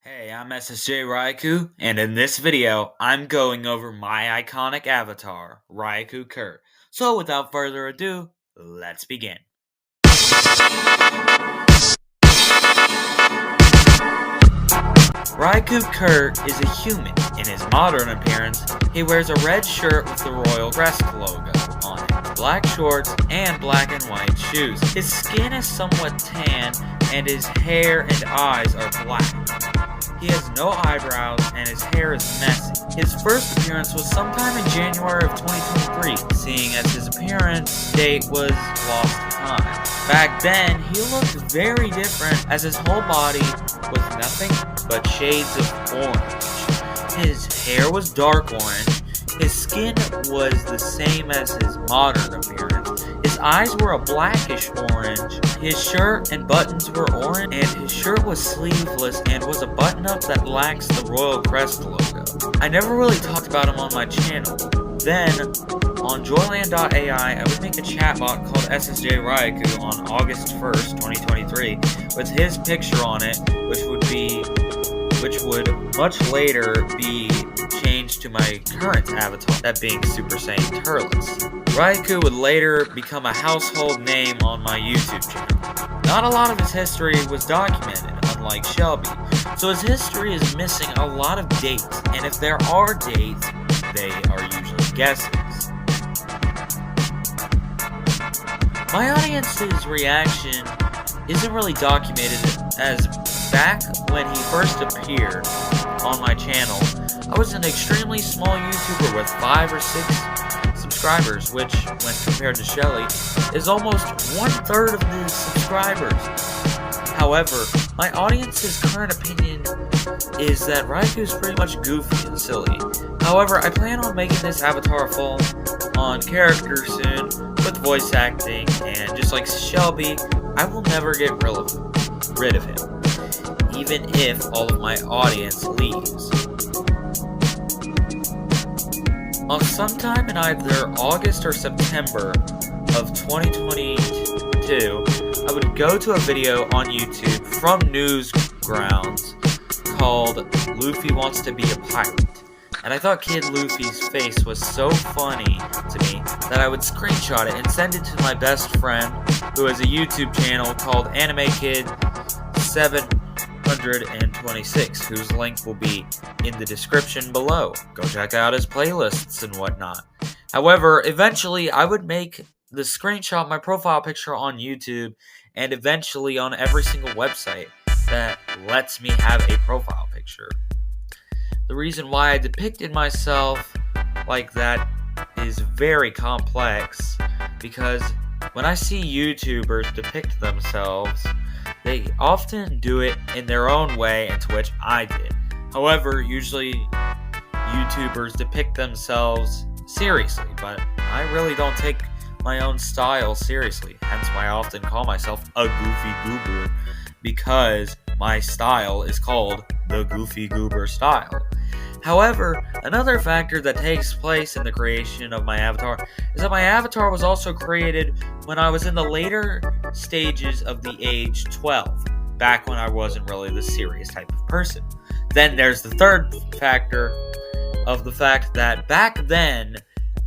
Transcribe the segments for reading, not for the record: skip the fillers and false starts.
Hey, I'm SSJ Ryaku, and in this video, I'm going over my iconic avatar, Ryaku Kurt. So without further ado, let's begin. Ryaku Kurt is a human. In his modern appearance, he wears a red shirt with the Royal Crest logo on it, black shorts, and black and white shoes. His skin is somewhat tan, and his hair and eyes are black. He has no eyebrows, and his hair is messy. His first appearance was sometime in January of 2023, seeing as his appearance date was lost to time. Back then, he looked very different, as his whole body was nothing but shades of orange. His hair was dark orange. His skin was the same as his modern appearance. His eyes were a blackish orange. His shirt and buttons were orange, and his shirt was sleeveless and was a button-up that lacks the Royal Crest logo. I never really talked about him on my channel. Then, on Joyland.ai, I would make a chatbot called SSJ Ryaku on August 1st, 2023, with his picture on it, which would much later be changed to my current avatar, that being Super Saiyan Turles. Ryaku would later become a household name on my YouTube channel. Not a lot of his history was documented, unlike Shelby, so his history is missing a lot of dates, and if there are dates, they are usually guesses. My audience's reaction isn't really documented, as back when he first appeared on my channel, I was an extremely small YouTuber with 5 or 6 subscribers, which, when compared to Shelly, is almost 1/3 of the subscribers. However, my audience's current opinion is that Ryaku is pretty much goofy and silly. However, I plan on making this avatar full on character soon with voice acting, and just like Shelby, I will never get rid of him, even if all of my audience leaves. Sometime in either August or September of 2022, I would go to a video on YouTube from Newsgrounds called Luffy Wants to Be a Pirate. And I thought Kid Luffy's face was so funny to me that I would screenshot it and send it to my best friend, who has a YouTube channel called Anime Kid 726, whose link will be in the description below. Go check out his playlists and whatnot. However, eventually I would make the screenshot my profile picture on YouTube, and eventually on every single website that lets me have a profile picture. The reason why I depicted myself like that is very complex, because when I see YouTubers depict themselves, they often do it in their own way, into which I did. However, usually YouTubers depict themselves seriously, but I really don't take my own style seriously, hence why I often call myself a goofy goober, because my style is called the Goofy Goober style. However, another factor that takes place in the creation of my avatar is that my avatar was also created when I was in the later stages of the age 12, back when I wasn't really the serious type of person. Then there's the third factor of the fact that back then,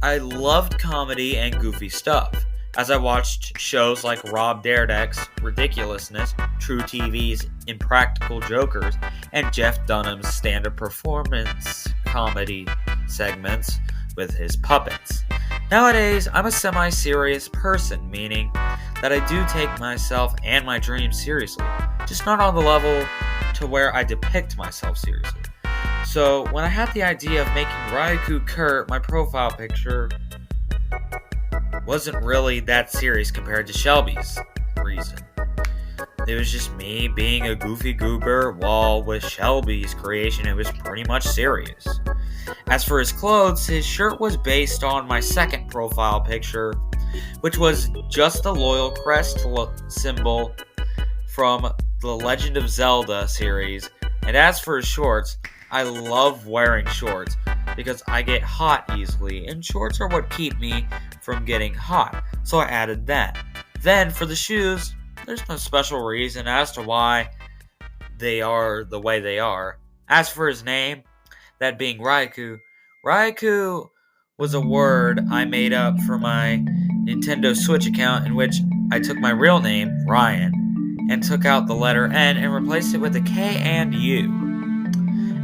I loved comedy and goofy stuff, as I watched shows like Rob Dyrdek's Ridiculousness, True TV's Impractical Jokers, and Jeff Dunham's stand-up performance comedy segments with his puppets. Nowadays, I'm a semi-serious person, meaning that I do take myself and my dreams seriously, just not on the level to where I depict myself seriously. So, when I had the idea of making Ryaku Kurt my profile picture, wasn't really that serious compared to Shelby's reason. It was just me being a goofy goober, while with Shelby's creation it was pretty much serious. As for his clothes, his shirt was based on my second profile picture, which was just the Royal Crest symbol from the Legend of Zelda series. And as for his shorts, I love wearing shorts because I get hot easily, and shorts are what keep me from getting hot, so I added that. Then for the shoes, there's no special reason as to why they are the way they are. As for his name, that being Ryaku, Ryaku was a word I made up for my Nintendo Switch account, in which I took my real name, Ryan, and took out the letter N and replaced it with a K and U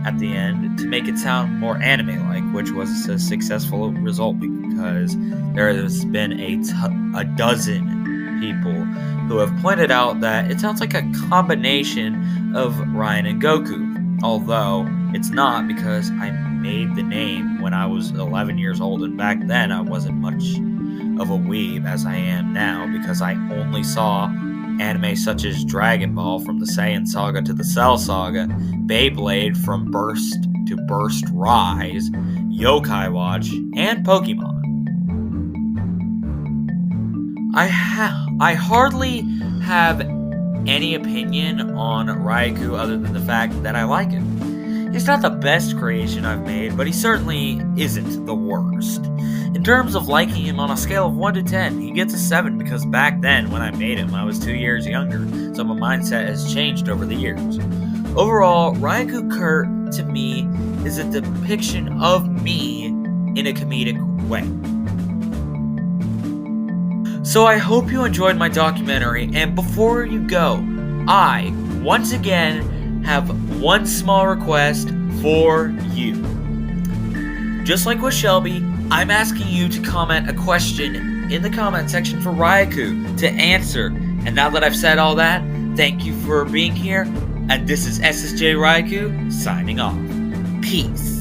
at the end to make it sound more anime-like, which was a successful result because there has been a dozen people who have pointed out that it sounds like a combination of Ryan and Goku, although it's not, because I made the name when I was 11 years old, and back then I wasn't much of a weeb as I am now, because I only saw anime such as Dragon Ball from the Saiyan Saga to the Cell Saga, Beyblade from Burst to Burst Rise, Yokai Watch, and Pokemon. I hardly have any opinion on Ryaku other than the fact that I like him. He's not the best creation I've made, but he certainly isn't the worst. In terms of liking him on a scale of 1 to 10, he gets a 7 because back then, when I made him, I was 2 years younger, so my mindset has changed over the years. Overall, Ryaku Kurt, to me, is a depiction of me in a comedic way. So I hope you enjoyed my documentary, and before you go, I, once again, have one small request for you. Just like with Shelby, I'm asking you to comment a question in the comment section for Ryaku to answer. And now that I've said all that, thank you for being here, and this is SSJ Ryaku signing off. Peace.